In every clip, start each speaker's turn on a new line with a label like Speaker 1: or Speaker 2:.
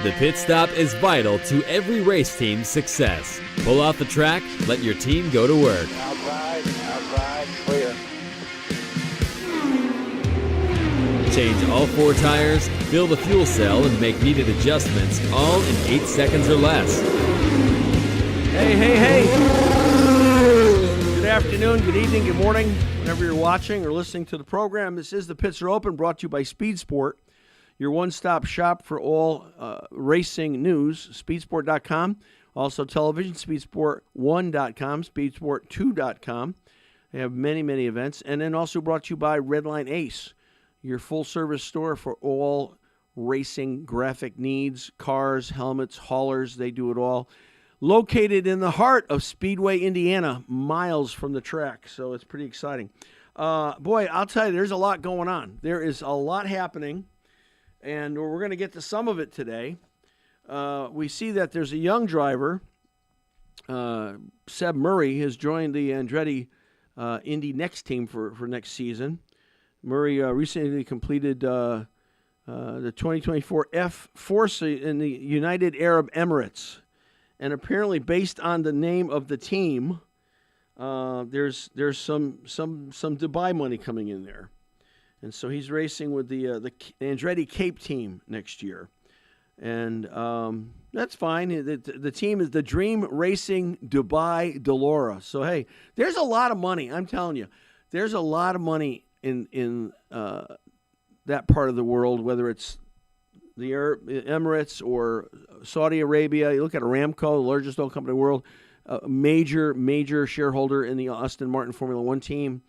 Speaker 1: The pit stop is vital to every race team's success. Pull off the track, let your team go to work.
Speaker 2: Outside, clear.
Speaker 1: Change all 4 tires, fill the fuel cell, and make needed adjustments, all in 8 seconds or less.
Speaker 3: Hey. Good afternoon, good evening, good morning, whenever you're watching or listening to the program. This is the Pits Are Open, brought to you by Speed Sport, your one-stop shop for all racing news, speedsport.com. Also television, speedsport1.com, speedsport2.com. They have many, many events. And then also brought to you by Redline Ace, your full-service store for all racing graphic needs, cars, helmets, haulers. They do it all. Located in the heart of Speedway, Indiana, miles from the track. So it's pretty exciting. Boy, I'll tell you, there's a lot going on. There is a lot happening, and we're going to get to some of it today. We see that there's a young driver, Seb Murray, has joined the Andretti Indy Next team for next season. Murray recently completed the 2024 F4 in the United Arab Emirates. And apparently, based on the name of the team, there's some Dubai money coming in there, and so he's racing with the Andretti Cape team next year, and that's fine. The team is the Dream Racing Dubai Delora. So hey, there's a lot of money. I'm telling you, there's a lot of money in that part of the world, whether it's the Emirates or Saudi Arabia. You look at Aramco, the largest oil company in the world, a major shareholder in the Aston Martin Formula One team.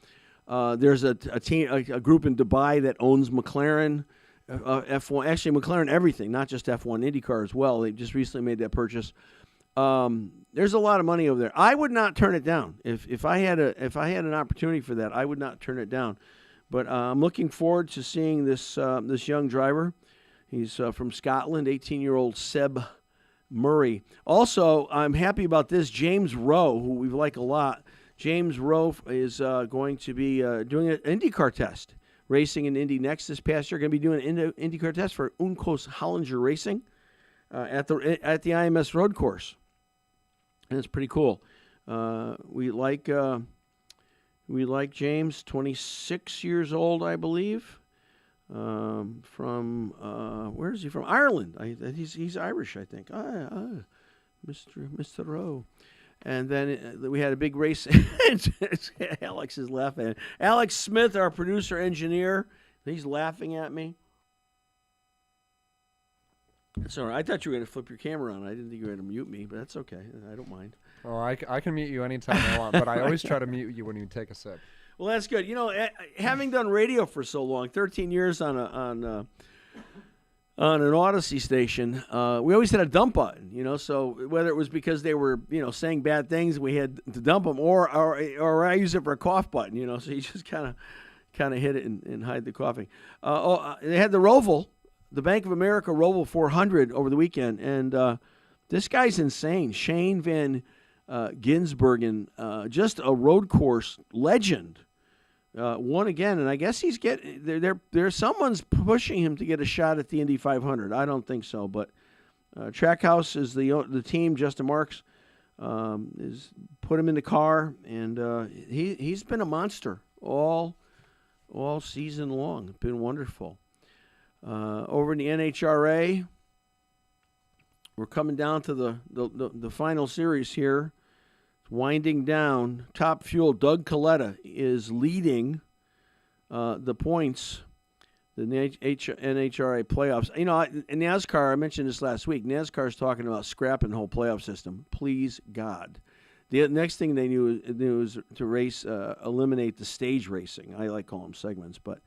Speaker 3: There's a group in Dubai that owns McLaren, F1. Actually, McLaren everything, not just F1, IndyCar as well. They just recently made that purchase. There's a lot of money over there. I would not turn it down if I had an opportunity for that. I would not turn it down. But I'm looking forward to seeing this young driver. He's from Scotland, 18-year-old Seb Murray. Also, I'm happy about this. James Rowe, who we like a lot. James Rowe is going to be doing an IndyCar test, racing in Indy Next this past year. Going to be doing an IndyCar test for Uncos Hollinger Racing at the IMS Road Course, and it's pretty cool. We like James, 26 years old, I believe. From where is he from? Ireland. He's Irish, I think. Mr. Rowe. And then we had a big race. Alex is laughing. Alex Smith, our producer engineer, he's laughing at me. Sorry, I thought you were going to flip your camera on. I didn't think you were going to mute me, but that's okay. I don't mind.
Speaker 4: Oh, I can mute you anytime I want, but I always try to mute you when you take a sip.
Speaker 3: Well, that's good. You know, having done radio for so long, 13 years on an Odyssey station, we always had a dump button. You know, so whether it was because they were, saying bad things, we had to dump them, or I use it for a cough button. You know, so you just kind of hit it and hide the coughing. They had the Roval, the Bank of America Roval 400 over the weekend, and this guy's insane. Shane Van Gisbergen, just a road course legend, won again, and I guess he's there's someone's pushing him to get a shot at the Indy 500. I don't think so, but Trackhouse is the team. Justin Marks is put him in the car, and he's been a monster all season long. Been wonderful. Over in the NHRA, we're coming down to the final series here. It's winding down. Top Fuel, Doug Coletta is leading the points, the NHRA playoffs. You know, in NASCAR, I mentioned this last week, NASCAR is talking about scrapping the whole playoff system. Please, God. The next thing they knew was to eliminate the stage racing. I like calling them segments. But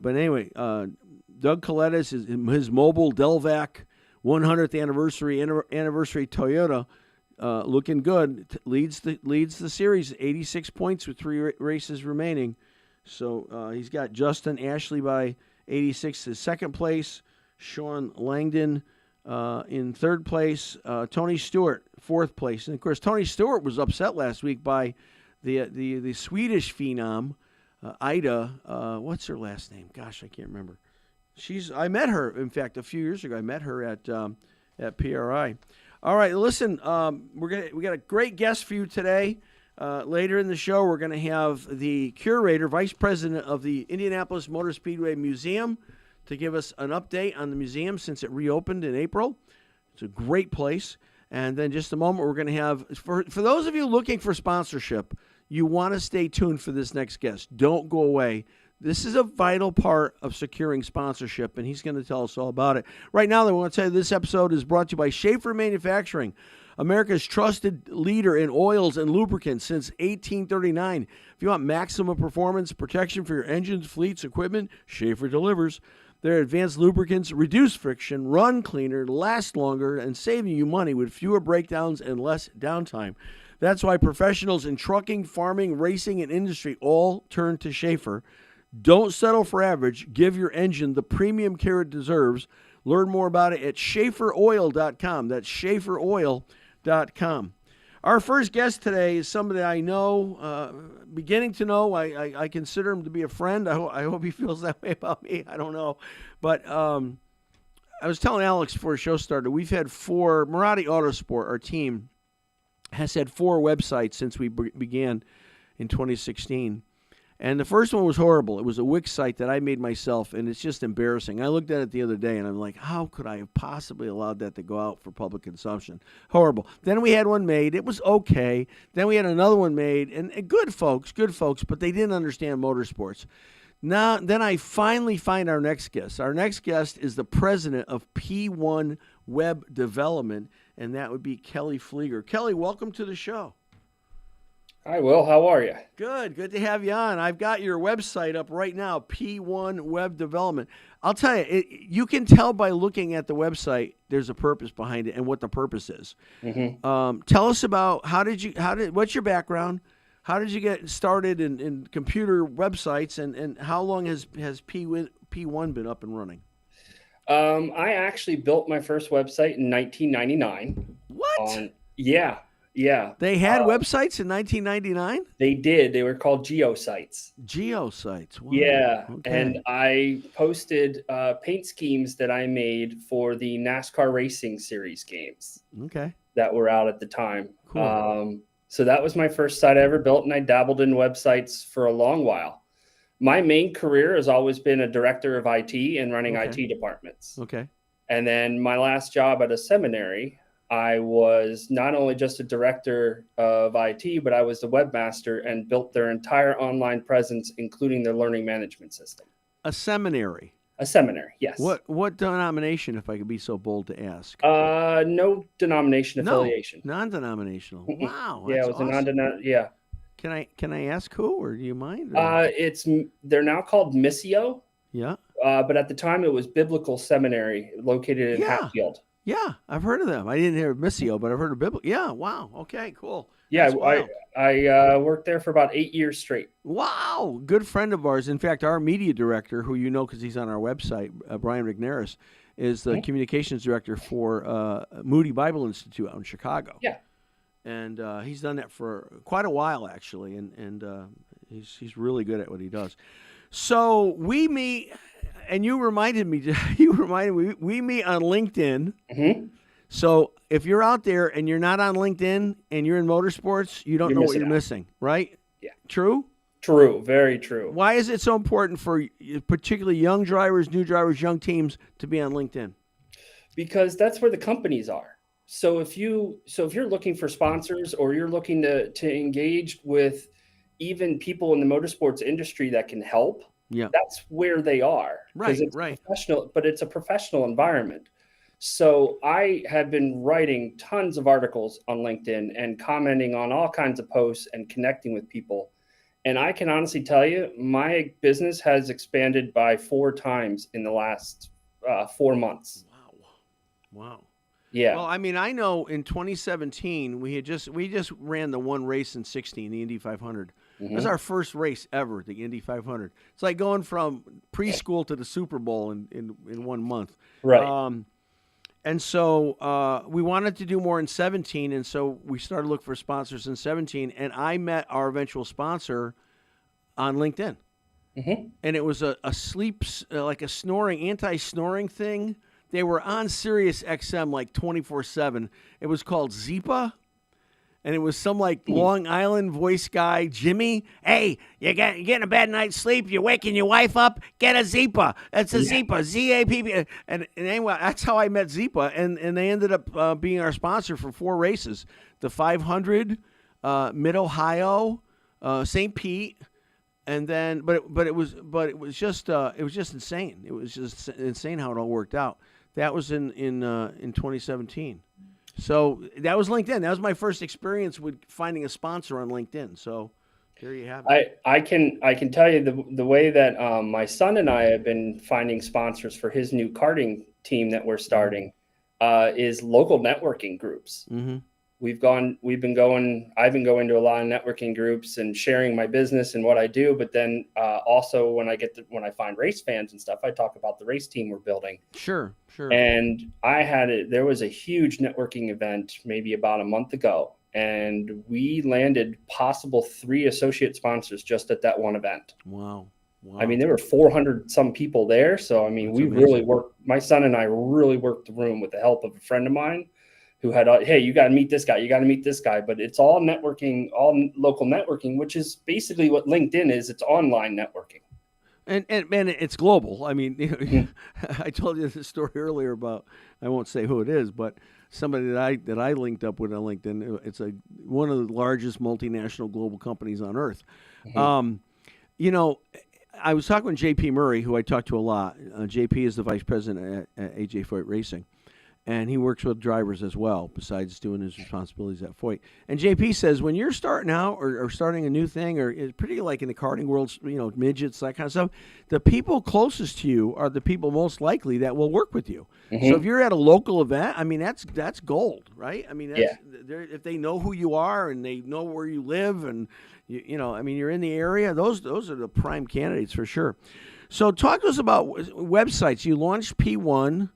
Speaker 3: anyway, Doug Coletta's his mobile Delvac 100th anniversary Toyota, looking good. Leads the series, 86 points with 3 races remaining. So he's got Justin Ashley by 86 in second place, Sean Langdon in third place, Tony Stewart fourth place, and of course Tony Stewart was upset last week by the Swedish phenom Ida. What's her last name? Gosh, I can't remember. I met her, in fact, a few years ago. I met her at PRI. All right, listen, we got a great guest for you today. Later in the show, we're going to have the curator, vice president of the Indianapolis Motor Speedway Museum, to give us an update on the museum since it reopened in April. It's a great place. And then just a moment, we're going to have, for those of you looking for sponsorship, you want to stay tuned for this next guest. Don't go away. This is a vital part of securing sponsorship, and he's going to tell us all about it. Right now, I want to tell you this episode is brought to you by Schaefer Manufacturing, America's trusted leader in oils and lubricants since 1839. If you want maximum performance, protection for your engines, fleets, equipment, Schaefer delivers. Their advanced lubricants reduce friction, run cleaner, last longer, and saving you money with fewer breakdowns and less downtime. That's why professionals in trucking, farming, racing, and industry all turn to Schaefer. Don't settle for average. Give your engine the premium care it deserves. Learn more about it at SchaeferOil.com. That's SchaeferOil.com. Our first guest today is somebody I know, beginning to know. I consider him to be a friend. I hope he feels that way about me. I don't know. But I was telling Alex before the show started, we've had 4, Marotti Autosport, our team, has had 4 websites since we began in 2016. And the first one was horrible. It was a Wix site that I made myself, and it's just embarrassing. I looked at it the other day, and I'm like, how could I have possibly allowed that to go out for public consumption? Horrible. Then we had one made. It was okay. Then we had another one made, and good folks, but they didn't understand motorsports. Now, then I finally find our next guest. Our next guest is the president of P1 Web Development, and that would be Kelly Flieger. Kelly, welcome to the show.
Speaker 5: Hi, Will. How are you?
Speaker 3: Good to have you on. I've got your website up right now, P1 Web Development. I'll tell you, you can tell by looking at the website there's a purpose behind it and what the purpose is. Mm-hmm. Tell us about what's your background? How did you get started in computer websites, and how long has P1 been up and running?
Speaker 5: I actually built my first website in 1999.
Speaker 3: What?
Speaker 5: Yeah.
Speaker 3: They had websites in 1999?
Speaker 5: They did. They were called geosites.
Speaker 3: Geosites. Wow.
Speaker 5: Yeah.
Speaker 3: Okay.
Speaker 5: And I posted paint schemes that I made for the NASCAR Racing Series games.
Speaker 3: Okay.
Speaker 5: That were out at the time.
Speaker 3: Cool.
Speaker 5: So that was my first site I ever built, and I dabbled in websites for a long while. My main career has always been a director of IT and running IT departments.
Speaker 3: Okay.
Speaker 5: And then my last job at a seminary, I was not only just a director of IT, but I was the webmaster and built their entire online presence, including their learning management system.
Speaker 3: A seminary?
Speaker 5: A seminary, yes.
Speaker 3: What denomination, if I could be so bold to ask?
Speaker 5: No denomination affiliation.
Speaker 3: Non-denominational. Wow.
Speaker 5: Yeah, it was
Speaker 3: awesome.
Speaker 5: Yeah.
Speaker 3: Can I ask who, or do you mind?
Speaker 5: They're now called Missio.
Speaker 3: Yeah.
Speaker 5: But at the time it was Biblical Seminary located in Hatfield.
Speaker 3: Yeah, I've heard of them. I didn't hear of Missio, but I've heard of Biblical. Yeah, wow. Okay, cool.
Speaker 5: Yeah, I worked there for about 8 years straight.
Speaker 3: Wow, good friend of ours. In fact, our media director, who you know because he's on our website, Brian Rigneris, is the communications director for Moody Bible Institute out in Chicago.
Speaker 5: Yeah.
Speaker 3: And he's done that for quite a while, actually, and he's really good at what he does. So we meet, and you reminded me, we meet on LinkedIn. Mm-hmm. So if you're out there and you're not on LinkedIn and you're in motorsports, you don't know what you're missing, right?
Speaker 5: Yeah.
Speaker 3: True?
Speaker 5: True. Very true.
Speaker 3: Why is it so important for particularly young drivers, new drivers, young teams to be on LinkedIn?
Speaker 5: Because that's where the companies are. So if you're looking for sponsors, or you're looking to engage with even people in the motorsports industry that can help, that's where they are.
Speaker 3: Right.
Speaker 5: Professional, but it's a professional environment. So I have been writing tons of articles on LinkedIn and commenting on all kinds of posts and connecting with people. And I can honestly tell you, my business has expanded by 4 times in the last 4 months.
Speaker 3: Wow.
Speaker 5: Yeah.
Speaker 3: Well, I mean, I know in 2017 we just ran the one race in 16, the Indy 500. Mm-hmm. That was our first race ever, the Indy 500. It's like going from preschool to the Super Bowl in 1 month.
Speaker 5: Right.
Speaker 3: And so we wanted to do more in 17, and so we started looking for sponsors in 17, and I met our eventual sponsor on LinkedIn. and it was a sleep like a snoring anti-snoring thing. They were on Sirius XM like 24/7. It was called Zipa. And it was some like Long Island voice guy, Jimmy. Hey, you're getting a bad night's sleep. You're waking your wife up. Get a Zipa. That's a Zipa, Z-A-P-P. And anyway, that's how I met Zipa. And they ended up being our sponsor for 4 races: the 500, Mid Ohio, St. Pete, and then but it was just insane. It was just insane how it all worked out. That was in 2017. So that was LinkedIn. That was my first experience with finding a sponsor on LinkedIn. So there you have it.
Speaker 5: I can tell you the way that my son and I have been finding sponsors for his new karting team that we're starting is local networking groups.
Speaker 3: Mm-hmm.
Speaker 5: I've been going to a lot of networking groups and sharing my business and what I do. But then also when I find race fans and stuff, I talk about the race team we're building.
Speaker 3: Sure.
Speaker 5: And there was a huge networking event maybe about a month ago, and we landed possible 3 associate sponsors just at that one event.
Speaker 3: Wow.
Speaker 5: I mean, there were 400 some people there. So, I mean,
Speaker 3: That's
Speaker 5: we
Speaker 3: amazing.
Speaker 5: really worked, my son and I really worked the room with the help of a friend of mine who had, hey, you got to meet this guy. You got to meet this guy. But it's all networking, all local networking, which is basically what LinkedIn is. It's online networking.
Speaker 3: And it's global. I mean, I told you this story earlier about, I won't say who it is, but somebody that I linked up with on LinkedIn. It's one of the largest multinational global companies on earth.
Speaker 5: Mm-hmm.
Speaker 3: I was talking with JP Murray, who I talk to a lot. JP is the vice president at AJ Foyt Racing. And he works with drivers as well, besides doing his responsibilities at Foyt. And JP says, when you're starting out or starting a new thing, or it's pretty like in the karting world, midgets, that kind of stuff, the people closest to you are the people most likely that will work with you.
Speaker 5: Mm-hmm.
Speaker 3: So if you're at a local event, I mean, that's gold, right? I mean, if they know who you are and they know where you live and, you're in the area, those are the prime candidates for sure. So talk to us about websites. You launched P1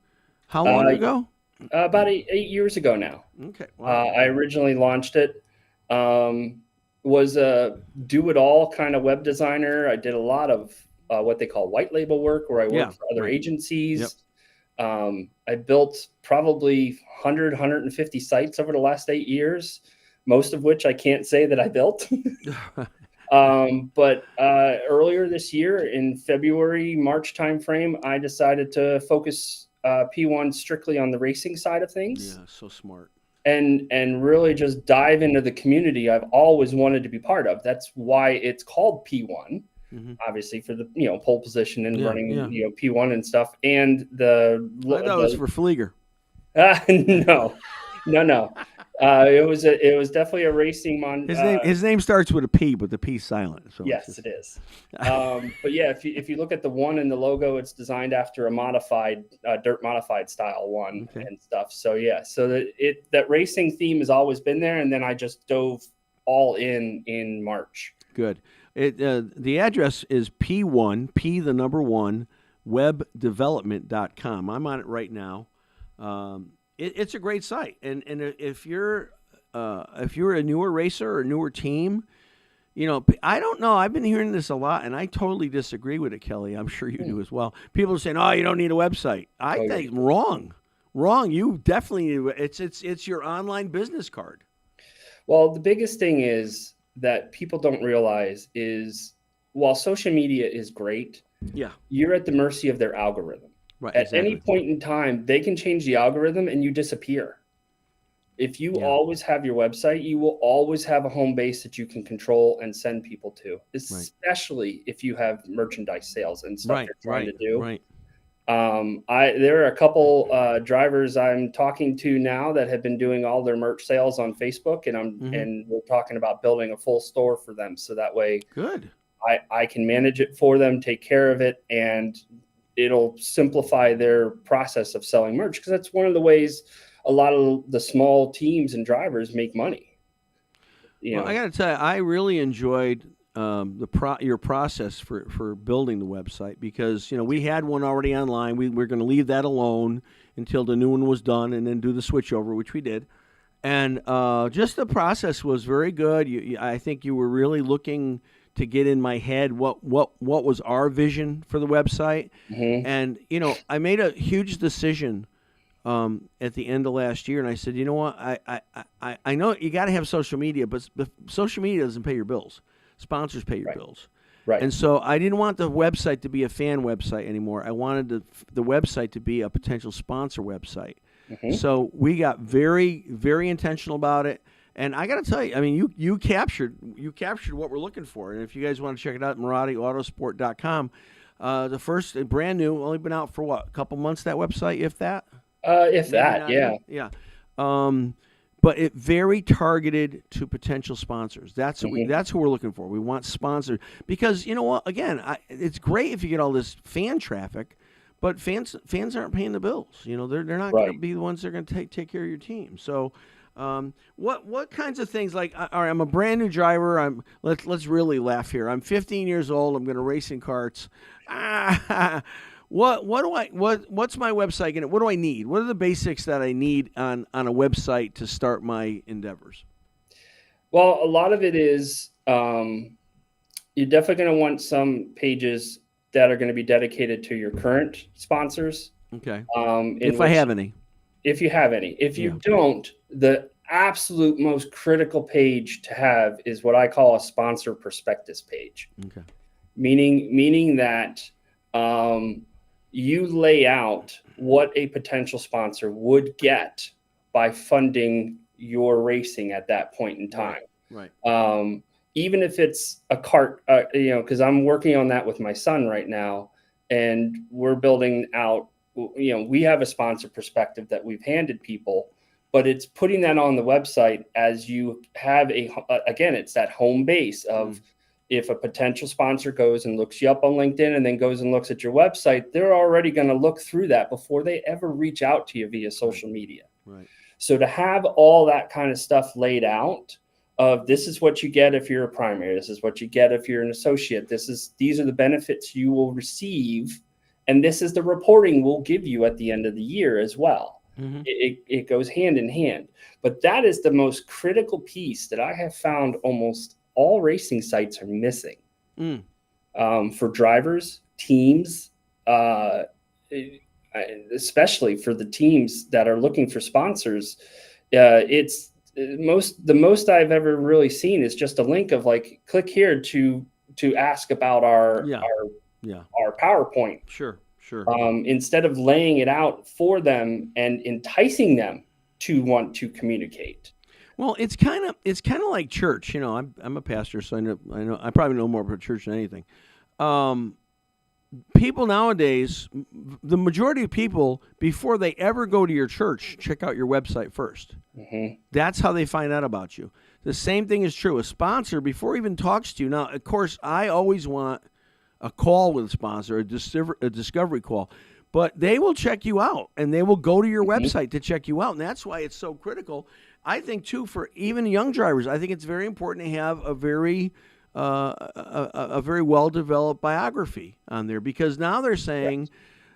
Speaker 3: how long ago?
Speaker 5: About 8 years ago now.
Speaker 3: Okay. Wow.
Speaker 5: I originally launched it. Was a do-it-all kind of web designer. I did a lot of what they call white label work, where I worked for other agencies. Yep. I built probably 150 sites over the last 8 years, most of which I can't say that I built. But earlier this year, in February, March timeframe, I decided to focus P1 strictly on the racing side of things.
Speaker 3: Yeah, so smart.
Speaker 5: And really just dive into the community I've always wanted to be part of. That's why it's called P1, obviously for the pole position and running P1 and stuff. And I
Speaker 3: thought it was for Flieger.
Speaker 5: No. It was definitely a racing
Speaker 3: His name starts with a P, but the P's silent. So
Speaker 5: yes, it is. But yeah, if you look at the 1 in the logo, it's designed after a modified dirt modified style 1 and stuff. So yeah, so that racing theme has always been there, and then I just dove all in March.
Speaker 3: Good. The address is P1 webdevelopment.com. I'm on it right now. It's a great site, and if you're a newer racer or a newer team, I don't know. I've been hearing this a lot, and I totally disagree with it, Kelly. I'm sure you do as well. People are saying, "Oh, you don't need a website." I think wrong. You definitely need. It's your online business card.
Speaker 5: Well, the biggest thing is that people don't realize is while social media is great, you're at the mercy of their algorithm.
Speaker 3: Right,
Speaker 5: at any point in time, they can change the algorithm and you disappear. If you always have your website, you will always have a home base that you can control and send people to, especially if you have merchandise sales and stuff you're trying to do.
Speaker 3: Right.
Speaker 5: There are a couple drivers I'm talking to now that have been doing all their merch sales on Facebook, and we're talking about building a full store for them. So that way,
Speaker 3: good.
Speaker 5: I can manage it for them, take care of it, and it'll simplify their process of selling merch, because that's one of the ways a lot of the small teams and drivers make money.
Speaker 3: Well, I got to tell you, I really enjoyed your process for building the website, because we had one already online. We're going to leave that alone until the new one was done, and then do the switchover, which we did. And just the process was very good. I think you were really looking to get in my head what was our vision for the website. And I made a huge decision at the end of last year, and I said, you know what, I know you got to have social media, but social media doesn't pay your bills. Sponsors pay your bills.
Speaker 5: Right.
Speaker 3: And so I didn't want the website to be a fan website anymore. I wanted the website to be a potential sponsor website. So we got very, very intentional about it. And I got to tell you, I mean, you captured what we're looking for. And if you guys want to check it out, MarateAutosport.com, the first brand new, only been out for what, a couple months, that website, if that?
Speaker 5: If that, yeah.
Speaker 3: Yeah. But it very targeted to potential sponsors. That's what that's who we're looking for. We want sponsors because you know what? Again, it's great if you get all this fan traffic, but fans aren't paying the bills. You know, they're not going to be the ones that are going to take care of your team. So, what kinds of things like? All right, I'm a brand new driver. Let's really laugh here. I'm 15 years old. I'm going to race in karts. What's my website gonna? What do I need? What are the basics that I need on a website to start my endeavors?
Speaker 5: Well, a lot of it is you're definitely going to want some pages that are going to be dedicated to your current sponsors.
Speaker 3: Okay. If I have any.
Speaker 5: If you have any. If you don't, the absolute most critical page to have is what I call a sponsor prospectus page.
Speaker 3: Okay.
Speaker 5: Meaning that you lay out what a potential sponsor would get by funding your racing at that point in time.
Speaker 3: Right.
Speaker 5: Even if it's a cart, because I'm working on that with my son right now, and we're building out, we have a sponsor perspective that we've handed people, but it's putting that on the website as you have again, it's that home base of, if a potential sponsor goes and looks you up on LinkedIn and then goes and looks at your website, they're already going to look through that before they ever reach out to you via social media.
Speaker 3: Right.
Speaker 5: So to have all that kind of stuff laid out of this is what you get if you're a primary, this is what you get if you're an associate, these are the benefits you will receive, and this is the reporting we'll give you at the end of the year as well. It goes hand in hand. But that is the most critical piece that I have found almost all racing sites are missing for drivers, teams, especially for the teams that are looking for sponsors. It's the most I've ever really seen is just a link of like, click here to ask about our PowerPoint.
Speaker 3: Sure.
Speaker 5: Instead of laying it out for them and enticing them to want to communicate.
Speaker 3: Well, it's kind of like church. You know, I'm a pastor, so I know I probably know more about church than anything. People nowadays, the majority of people, before they ever go to your church, check out your website first. That's how they find out about you. The same thing is true. A sponsor, before he even talks to you, now, of course, I always want a call with a sponsor, a discovery call. But they will check you out, and they will go to your website to check you out, and that's why it's so critical. I think, too, for even young drivers, I think it's very important to have a very well-developed biography on there, because now they're saying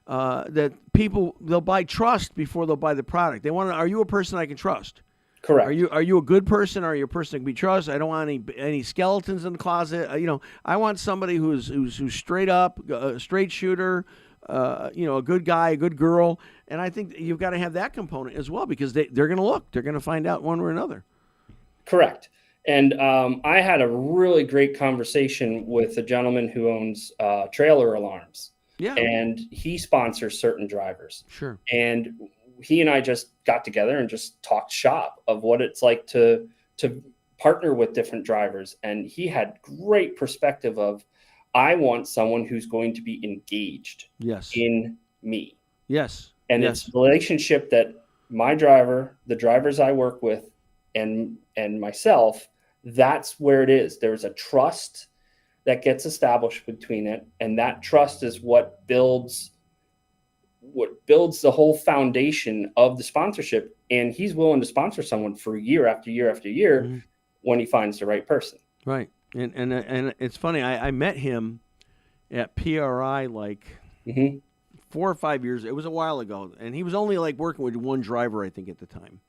Speaker 3: that people, they'll buy trust before they'll buy the product. They want to, are you a person I can trust?
Speaker 5: Correct.
Speaker 3: Are you a good person? Are you a person that can be trusted? I don't want any skeletons in the closet. I want somebody who's straight up, a straight shooter, a good guy, a good girl. And I think you've got to have that component as well, because they're going to look. They're going to find out one way or another.
Speaker 5: Correct. And I had a really great conversation with a gentleman who owns Trailer Alarms. Yeah. And he sponsors certain drivers.
Speaker 3: Sure. And
Speaker 5: he and I just got together and just talked shop of what it's like to partner with different drivers. And he had great perspective of, I want someone who's going to be engaged in me.
Speaker 3: Yes.
Speaker 5: And it's a relationship that my driver, the drivers I work with, and myself, that's where it is. There's a trust that gets established between it. And that trust is what builds the whole foundation of the sponsorship. And he's willing to sponsor someone for year after year after year when he finds the right person.
Speaker 3: Right. And it's funny. I met him at PRI like 4 or 5 years. It was a while ago, and he was only like working with one driver, I think, at the time.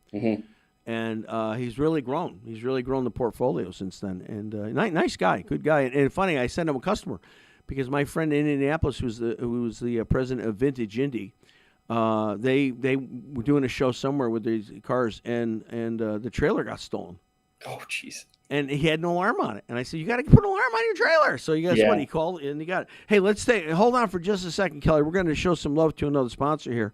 Speaker 3: And he's really grown. He's really grown the portfolio since then. And nice guy, good guy. And funny, I sent him a customer because my friend in Indianapolis, who was the president of Vintage Indy, they were doing a show somewhere with these cars, and the trailer got stolen.
Speaker 5: Oh, jeez.
Speaker 3: And he had an alarm on it. And I said, you got to put an alarm on your trailer. So you guess what? He called and he got it. Hey, hold on for just a second, Kelly. We're going to show some love to another sponsor here.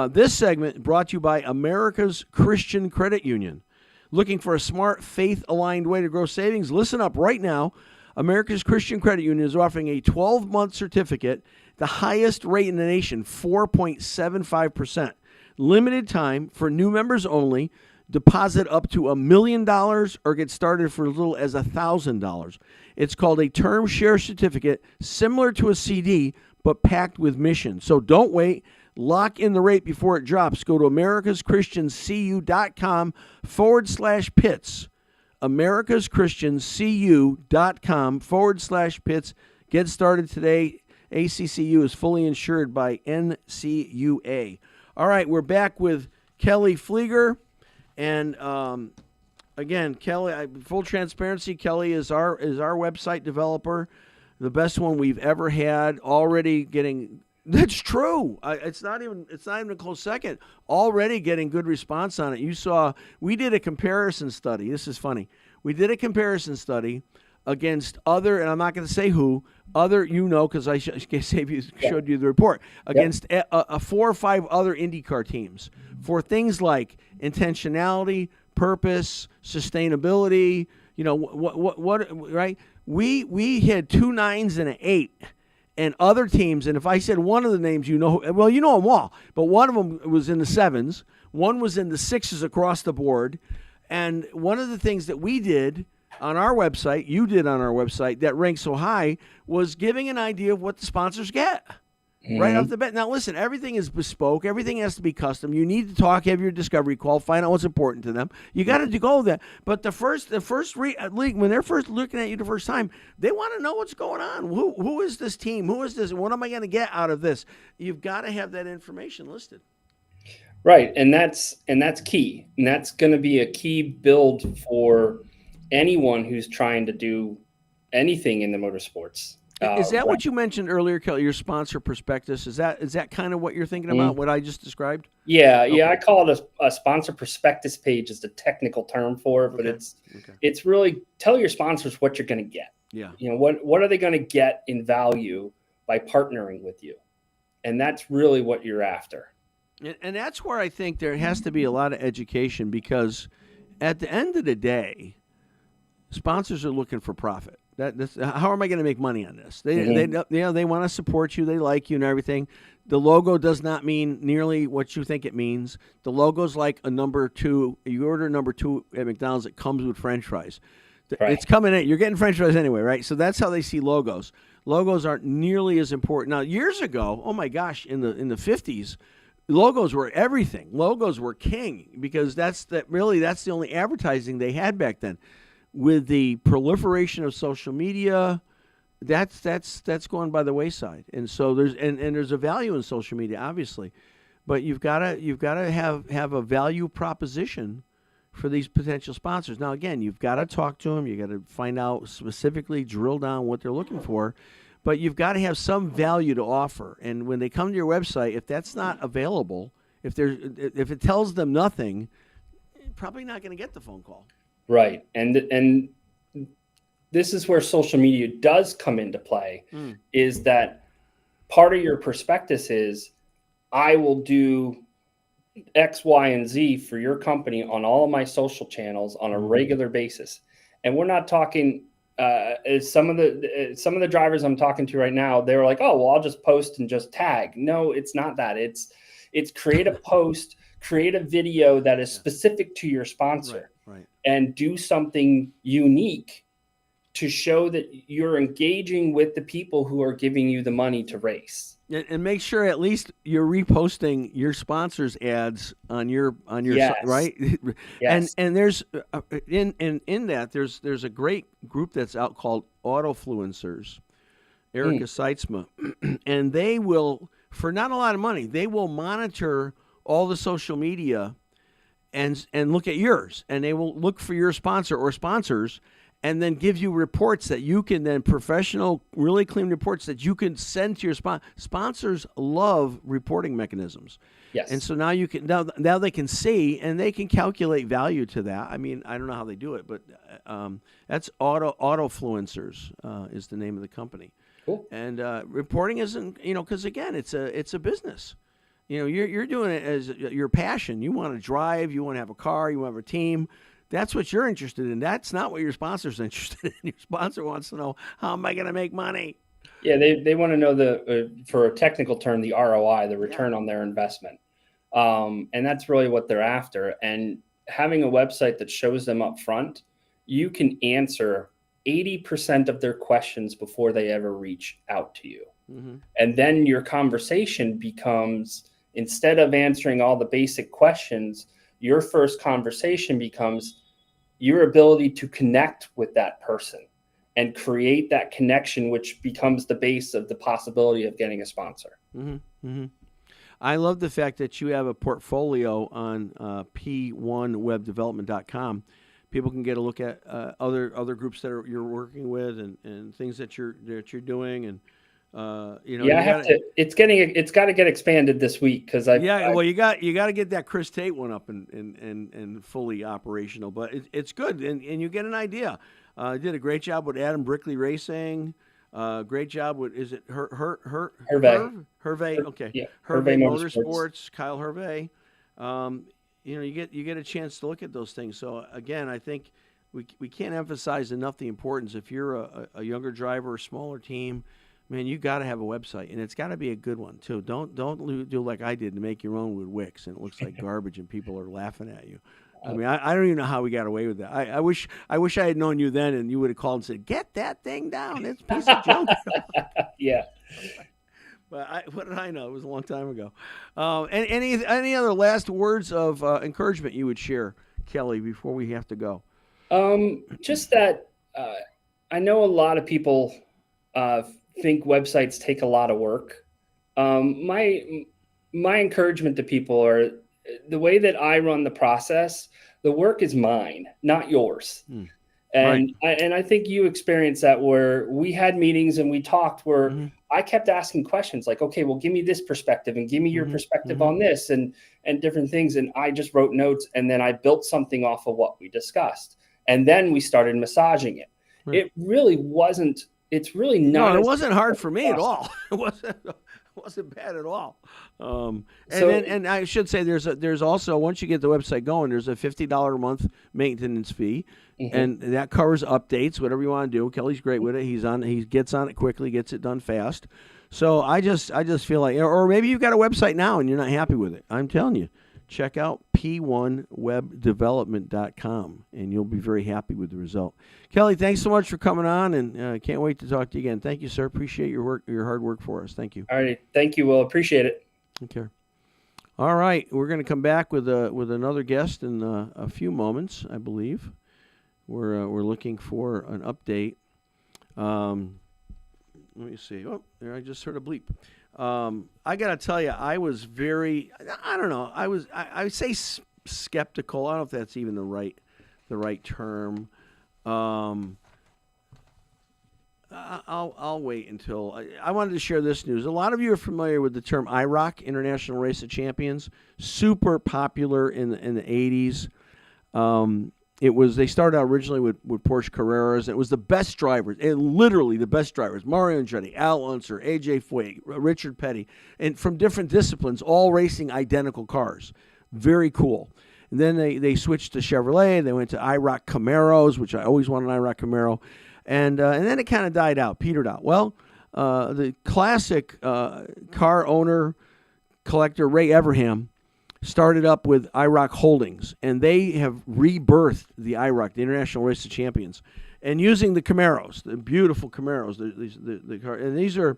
Speaker 3: This segment brought to you by America's Christian Credit Union. Looking for a smart, faith-aligned way to grow savings? Listen up right now. America's Christian Credit Union is offering a 12-month certificate, the highest rate in the nation, 4.75%. Limited time for new members only. Deposit up to $1 million or get started for as little as $1,000. It's called a term share certificate, similar to a CD, but packed with mission. So don't wait. Lock in the rate before it drops. Go to americaschristiancu.com/Pitts. americaschristiancu.com/Pitts. Get started today. ACCU is fully insured by NCUA. All right, we're back with Kelly Flieger. And again, Kelly, full transparency, Kelly is our website developer, the best one we've ever had. Already getting, that's true. It's not even a close second. Already getting good response on it. You saw we did a comparison study. This is funny. We did a comparison study against other, and I'm not going to say who, other, because I showed you the report, against 4 or 5 other IndyCar teams for things like intentionality, purpose, sustainability, what right? We had 2 9s and an 8, and other teams, and if I said one of the names, you know them all, but one of them was in the 7s, one was in the 6s across the board, and one of the things that we did on our website, you did on our website, that ranked so high, was giving an idea of what the sponsors get right off the bat. Now, listen, everything is bespoke. Everything has to be custom. You need to talk, have your discovery call, find out what's important to them. You got to go there. But the first league, when they're first looking at you the first time, they want to know what's going on. Who is this team? Who is this? What am I going to get out of this? You've got to have that information listed.
Speaker 5: Right, and that's key. And that's going to be a key build for anyone who's trying to do anything in the motorsports.
Speaker 3: Is that what you mentioned earlier, Kelly, your sponsor prospectus? Is that kind of what you're thinking about, what I just described?
Speaker 5: Yeah, okay. I call it a sponsor prospectus page is the technical term for it, but it's really tell your sponsors what you're going to get.
Speaker 3: Yeah.
Speaker 5: What are they going to get in value by partnering with you? And that's really what you're after.
Speaker 3: And that's where I think there has to be a lot of education, because at the end of the day, sponsors are looking for profit. How am I going to make money on this? They want to support you. They like you and everything. The logo does not mean nearly what you think it means. The logo's like a number 2. You order number 2 at McDonald's, it comes with French fries. Right. It's coming in. You're getting French fries anyway, right? So that's how they see logos. Logos aren't nearly as important. Now, years ago, oh my gosh, in the 50s, logos were everything. Logos were king, because that's the only advertising they had back then. With the proliferation of social media, that's going by the wayside. And so there's a value in social media, obviously, but you've got to have a value proposition for these potential sponsors. Now, again, you've got to talk to them. You got to find out specifically, drill down what they're looking for, but you've got to have some value to offer. And when they come to your website, if that's not available, if it tells them nothing, probably not going to get the phone call.
Speaker 5: Right. And this is where social media does come into play, is that part of your prospectus is, I will do X, Y, and Z for your company on all of my social channels on a regular basis. And we're not talking some of the drivers I'm talking to right now, they were like, oh, well, I'll just post and just tag. No, it's not that. It's create a post, create a video that is specific to your sponsor.
Speaker 3: Right.
Speaker 5: And do something unique to show that you're engaging with the people who are giving you the money to race.
Speaker 3: And make sure at least you're reposting your sponsors' ads on your
Speaker 5: yes.
Speaker 3: site, right?
Speaker 5: Yes.
Speaker 3: And there's in that there's a great group that's out called Autofluencers, Erica Seitzma, and they will, for not a lot of money, they will monitor all the social media and look at yours, and they will look for your sponsor or sponsors, and then give you reports that you can then professional, really clean reports that you can send to your sponsors. Love reporting mechanisms.
Speaker 5: Yes.
Speaker 3: And so now you can now they can see and they can calculate value to that. I mean, I don't know how they do it, but that's Autofluencers is the name of the company.
Speaker 5: Cool.
Speaker 3: And reporting isn't, because again, it's a business. You're doing it as your passion. You want to drive, you want to have a car, you want to have a team. That's what you're interested in. That's not what your sponsor's interested in. Your sponsor wants to know, how am I going to make money?
Speaker 5: Yeah, they want to know for a technical term, the ROI, the return on their investment. And that's really what they're after. And having a website that shows them up front, you can answer 80% of their questions before they ever reach out to you. Mm-hmm. And then your conversation becomes, instead of answering all the basic questions, your first conversation becomes your ability to connect with that person and create that connection, which becomes the base of the possibility of getting a sponsor.
Speaker 3: Mm-hmm. Mm-hmm. I love the fact that you have a portfolio on p1webdevelopment.com. People can get a look at other groups that you're working with and things that you're doing, and
Speaker 5: it's got to get expanded this week because you
Speaker 3: got to get that Chris Tate one up and fully operational, but it's good and you get an idea. Did a great job with Adam Brickley Racing. Great job with, is it Hervé? Okay.
Speaker 5: Yeah.
Speaker 3: Hervé Motorsports, Kyle Hervé. You get a chance to look at those things. So again, I think we can't emphasize enough the importance. If you're a younger driver, a smaller team, man, you got to have a website, and it's got to be a good one too. Don't do like I did and make your own with Wix, and it looks like garbage, and people are laughing at you. I mean, I don't even know how we got away with that. I wish I had known you then, and you would have called and said, "Get that thing down. It's a piece of junk."
Speaker 5: Yeah.
Speaker 3: But what did I know? It was a long time ago. And any other last words of encouragement you would share, Kelly, before we have to go?
Speaker 5: Just that I know a lot of people think websites take a lot of work. My encouragement to people are, the way that I run the process, the work is mine, not yours. And right. I think you experienced that, where we had meetings and we talked where mm-hmm. I kept asking questions like, okay, well, give me this perspective and give me your mm-hmm. perspective mm-hmm. on this and different things. And I just wrote notes, and then I built something off of what we discussed. And then we started massaging it. Right. It really wasn't, it's really not.
Speaker 3: No, it wasn't hard for me at all. It wasn't bad at all. And I should say there's also, once you get the website going, there's a $50 a month maintenance fee. Mm-hmm. And that covers updates, whatever you want to do. Kelly's great with it. He gets on it quickly, gets it done fast. So I just feel like, or maybe you've got a website now and you're not happy with it. I'm telling you, check out p1webdevelopment.com and you'll be very happy with the result. Kelly, thanks so much for coming on, and can't wait to talk to you again. Thank you, sir. Appreciate your work, your hard work for us. Thank you.
Speaker 5: All right. Thank you, Will. Appreciate it.
Speaker 3: Okay. All right. We're going to come back with another guest in a few moments, I believe. We're looking for an update. Let me see. Oh, there, I just heard a bleep. I got to tell you, I was very, I don't know. I would say skeptical. I don't know if that's even the right term. I'll wait until I wanted to share this news. A lot of you are familiar with the term IROC, International Race of Champions. Super popular in the 80s. They started out originally with Porsche Carreras. It was the best drivers, and literally the best drivers: Mario Andretti, Al Unser, AJ Foyt, Richard Petty, and from different disciplines, all racing identical cars. Very cool. And then they switched to Chevrolet. They went to IROC Camaros, which I always wanted an IROC Camaro, and then it kind of died out, petered out. Well, the classic car owner collector Ray Everham started up with IROC Holdings, and they have rebirthed the IROC, the International Race of Champions, and using the Camaros, the beautiful Camaros, the car, and these are,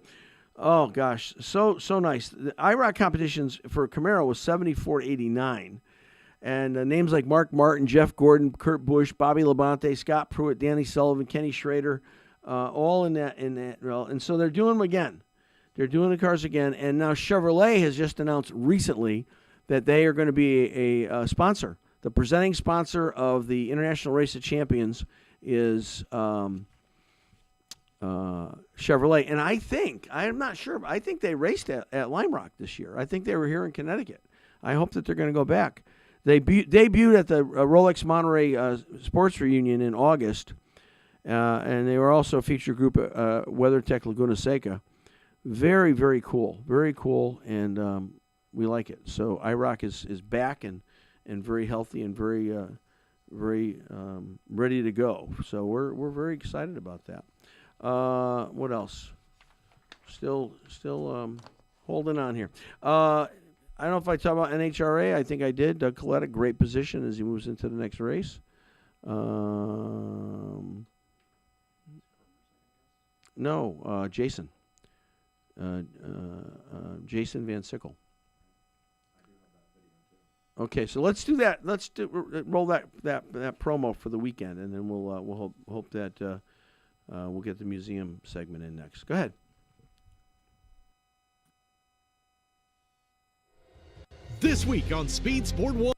Speaker 3: oh gosh, so nice. The IROC competitions for Camaro was 74-89, and names like Mark Martin, Jeff Gordon, Kurt Busch, Bobby Labonte, Scott Pruitt, Danny Sullivan, Kenny Schrader, all in that, and so they're doing them again. They're doing the cars again, and now Chevrolet has just announced recently that they are going to be a sponsor the presenting sponsor of the International Race of Champions is Chevrolet, and I'm not sure, but I think they raced at Lime Rock this year. I think they were here in Connecticut. I hope that they're going to go back. They debuted at the Rolex Monterey Sports Reunion in August, and they were also a featured group at WeatherTech Laguna Seca. Very, very cool. Very cool, and we like it. So IROC is back and very healthy and very ready to go. So we're very excited about that. What else? Still holding on here. I don't know if I talk about NHRA. I think I did. Doug Coletta, great position as he moves into the next race. No, Jason. Jason Van Sickle. Okay, so let's do that. Let's roll that promo for the weekend, and then we'll hope that we'll get the museum segment in next. Go ahead.
Speaker 6: This week on Speed Sport 1,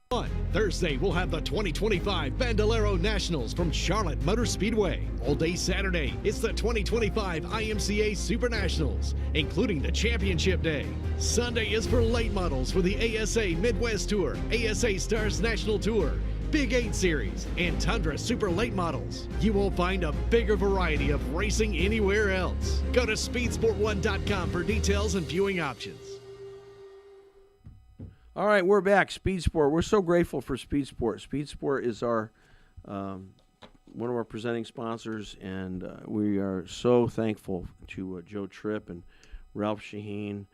Speaker 6: Thursday we'll have the 2025 Bandolero Nationals from Charlotte Motor Speedway. All day Saturday, it's the 2025 IMCA Super Nationals, including the championship day. Sunday is for late models for the ASA Midwest Tour, ASA Stars National Tour, Big 8 Series, and Tundra Super Late Models. You won't find a bigger variety of racing anywhere else. Go to speedsport1.com for details and viewing options.
Speaker 3: All right, we're back. Speed Sport. We're so grateful for Speed Sport. Speed Sport is our one of our presenting sponsors, and we are so thankful to Joe Tripp and Ralph Shaheen.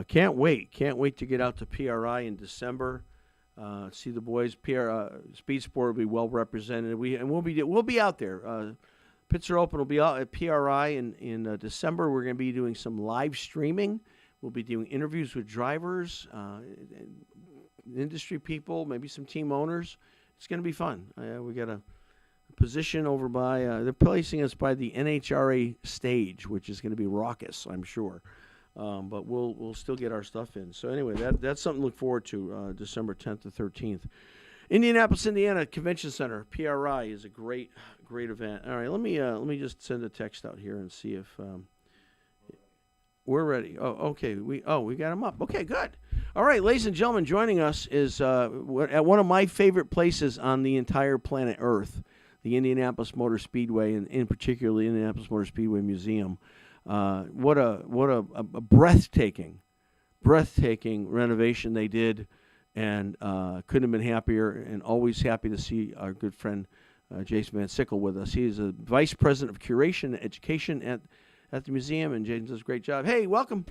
Speaker 3: Can't wait to get out to PRI in December. See the boys. Speed Sport will be well represented. We'll be out there. Pits Are Open will be out at PRI in December. We're going to be doing some live streaming. We'll be doing interviews with drivers, industry people, maybe some team owners. It's going to be fun. We got a position over by, they're placing us by the NHRA stage, which is going to be raucous, I'm sure. But we'll still get our stuff in. So anyway, that's something to look forward to, December 10th to 13th. Indianapolis, Indiana Convention Center, PRI, is a great event. All right, let me just send a text out here and see if we're ready. Oh, okay. We got him up. Okay, good. All right, ladies and gentlemen, joining us is at one of my favorite places on the entire planet Earth, the Indianapolis Motor Speedway, and in particular the Indianapolis Motor Speedway Museum. What a breathtaking renovation they did, and couldn't have been happier. And always happy to see our good friend Jason Van Sickle with us. He is a vice president of curation and education at the museum, and Jason does a great job. Hey, welcome.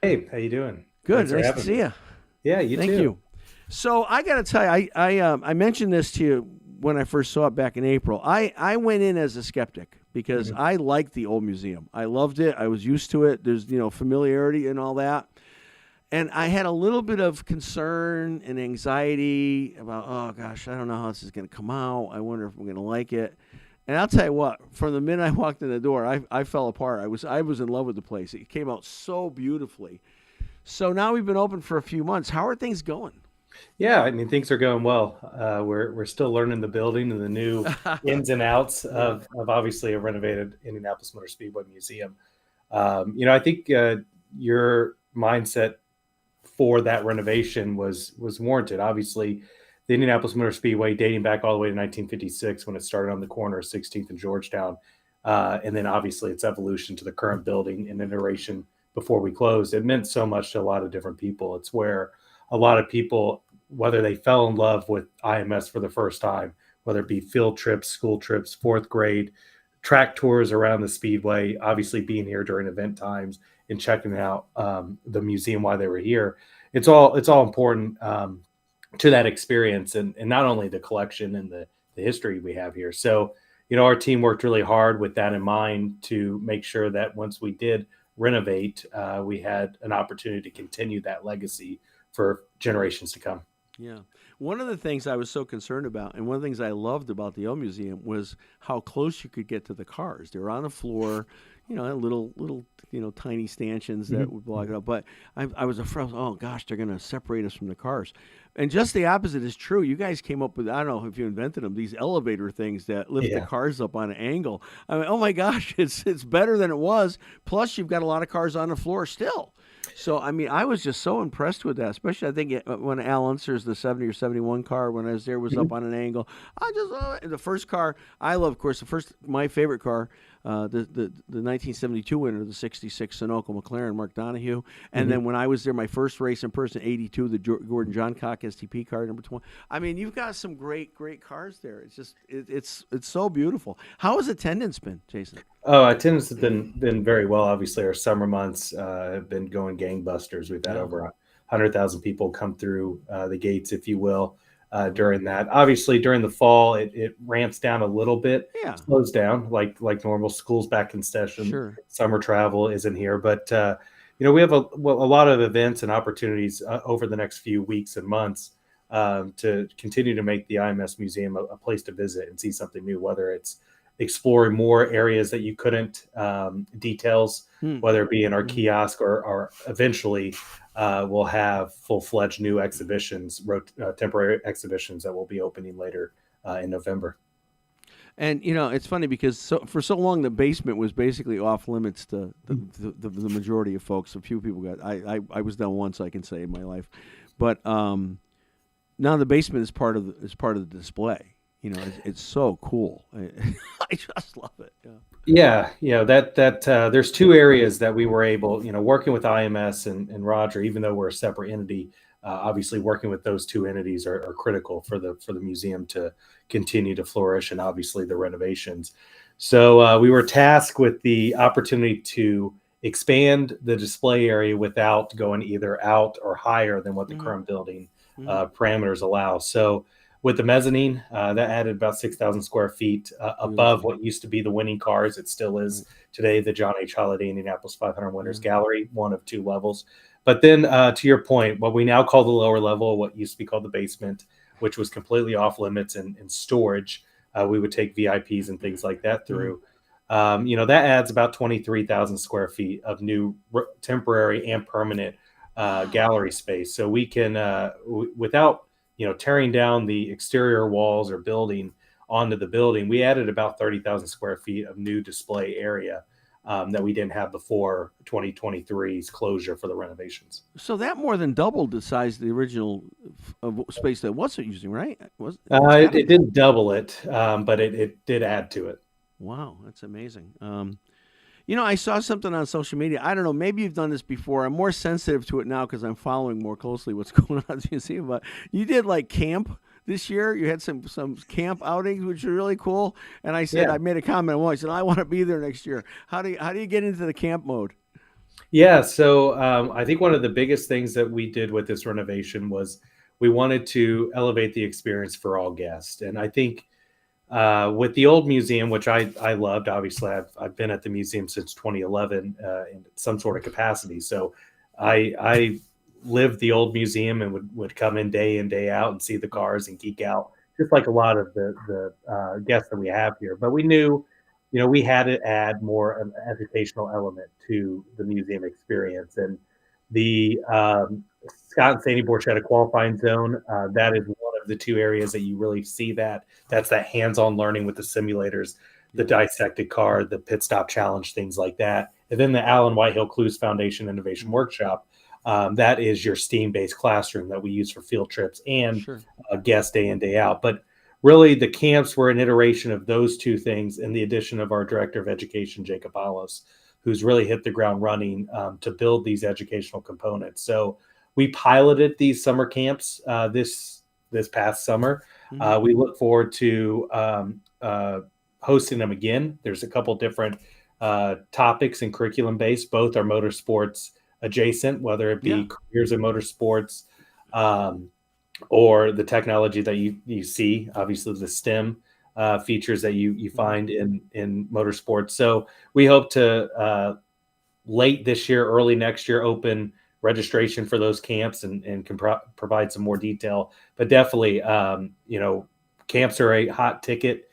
Speaker 7: Hey, how you doing?
Speaker 3: Good, nice to see you.
Speaker 7: Yeah, you too.
Speaker 3: Thank you. So I got to tell you, I mentioned this to you when I first saw it back in April. I went in as a skeptic because I liked the old museum. I loved it. I was used to it. There's familiarity and all that. And I had a little bit of concern and anxiety about, oh gosh, I don't know how this is going to come out. I wonder if I'm going to like it. And I'll tell you what, from the minute I walked in the door, I fell apart. I was in love with the place. It came out so beautifully. So now we've been open for a few months. How are things going?
Speaker 7: Yeah, I mean, things are going well. We're still learning the building and the new ins and outs of obviously a renovated Indianapolis Motor Speedway Museum. I think your mindset for that renovation was warranted. Obviously, the Indianapolis Motor Speedway dating back all the way to 1956 when it started on the corner of 16th and Georgetown. And then obviously its evolution to the current building and iteration before we closed. It meant so much to a lot of different people. It's where a lot of people, whether they fell in love with IMS for the first time, whether it be field trips, school trips, fourth grade, track tours around the Speedway, obviously being here during event times and checking out the museum while they were here. It's all important to that experience and not only the collection and the history we have here. So, our team worked really hard with that in mind to make sure that once we did renovate, we had an opportunity to continue that legacy for generations to come.
Speaker 3: Yeah. One of the things I was so concerned about, and one of the things I loved about the old museum, was how close you could get to the cars. They were on the floor. little tiny stanchions that would block it up. But I was afraid. Oh gosh, they're going to separate us from the cars. And just the opposite is true. You guys came up with, I don't know if you invented them, these elevator things that lift the cars up on an angle. I mean, oh my gosh, it's better than it was. Plus, you've got a lot of cars on the floor still. So, I mean, I was just so impressed with that, especially I think when Al Unser's the 70 or 71 car, when I was there, was up on an angle. The first car I love, of course, my favorite car, the 1972 winner, the 66 Sunoco McLaren, Mark Donohue. And then when I was there, my first race in person, 82, the Gordon Johncock STP car, number 20. I mean, you've got some great cars there. It's just, it's so beautiful. How has attendance been, Jason?
Speaker 7: Oh, attendance has been very well. Obviously, our summer months have been going gangbusters. We've had over 100,000 people come through the gates, if you will, during that. Obviously, during the fall, it ramps down a little bit, slows down like normal. School's back in session.
Speaker 3: Sure.
Speaker 7: Summer travel isn't here, but we have a lot of events and opportunities over the next few weeks and months to continue to make the IMS Museum a place to visit and see something new, whether it's exploring more areas that you couldn't, details, whether it be in our kiosk or eventually we'll have full-fledged new exhibitions, temporary exhibitions that will be opening later in November.
Speaker 3: And it's funny because for so long the basement was basically off limits to the majority of folks. A few people got. I was down once, I can say, in my life, but now the basement is part of the display. It's so cool. I just love it.
Speaker 7: Yeah, that there's two areas that we were able, working with IMS and Roger, even though we're a separate entity, obviously working with those two entities are critical for the museum to continue to flourish, and obviously the renovations. So we were tasked with the opportunity to expand the display area without going either out or higher than what the current building parameters allow. So with the mezzanine, that added about 6,000 square feet above what used to be the winning cars. It still is today the John H. Holiday Indianapolis 500 Winners Gallery, one of two levels. But then to your point, what we now call the lower level, what used to be called the basement, which was completely off limits and storage, we would take VIPs and things like that through. That adds about 23,000 square feet of new temporary and permanent gallery space. So we can, without tearing down the exterior walls or building onto the building, we added about 30,000 square feet of new display area that we didn't have before 2023's closure for the renovations.
Speaker 3: So that more than doubled the size of the original space that wasn't using, right?
Speaker 7: It didn't double it, but it did add to it.
Speaker 3: Wow, that's amazing. I saw something on social media. I don't know. Maybe you've done this before. I'm more sensitive to it now because I'm following more closely what's going on at the museum. But you did like camp this year. You had some camp outings, which are really cool. And I said, I made a comment once, and I want to be there next year. How do you get into the camp mode?
Speaker 7: Yeah. So I think one of the biggest things that we did with this renovation was we wanted to elevate the experience for all guests. And I think with the old museum, which I loved, obviously I've been at the museum since 2011 in some sort of capacity. So I lived the old museum and would come in day out and see the cars and geek out, just like a lot of the guests that we have here. But we knew, we had to add more of an educational element to the museum experience. And the Scott and Sandy Borchetta qualifying zone, that is one of the two areas that you really see that's that hands-on learning with the simulators, the dissected car, the pit stop challenge, things like that. And then the Alan Whitehill Clues Foundation Innovation Workshop, that is your STEAM-based classroom that we use for field trips and guests day in, day out. But really the camps were an iteration of those two things, and the addition of our Director of Education, Jacob Hollis, who's really hit the ground running to build these educational components. So we piloted these summer camps this past summer. We look forward to hosting them again. There's a couple different topics and curriculum based. Both are motorsports adjacent, whether it be careers in motorsports or the technology that you see, obviously the STEM features that you find in motorsports. So we hope to late this year, early next year, open registration for those camps and can provide some more detail. But definitely, camps are a hot ticket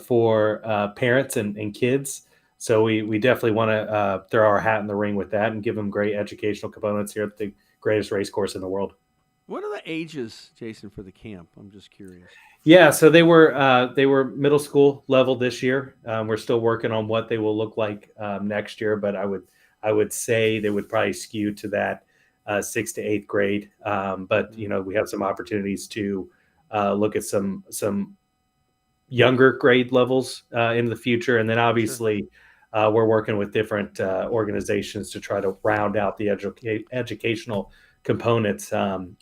Speaker 7: for parents and kids. So we definitely want to throw our hat in the ring with that and give them great educational components here at the greatest race course in the world.
Speaker 3: What are the ages, Jason, for the camp? I'm just curious.
Speaker 7: Yeah, so they were middle school level this year. We're still working on what they will look like next year, but I would say they would probably skew to that 6th to 8th grade. But we have some opportunities to look at some younger grade levels in the future, and then obviously we're working with different organizations to try to round out the educational components.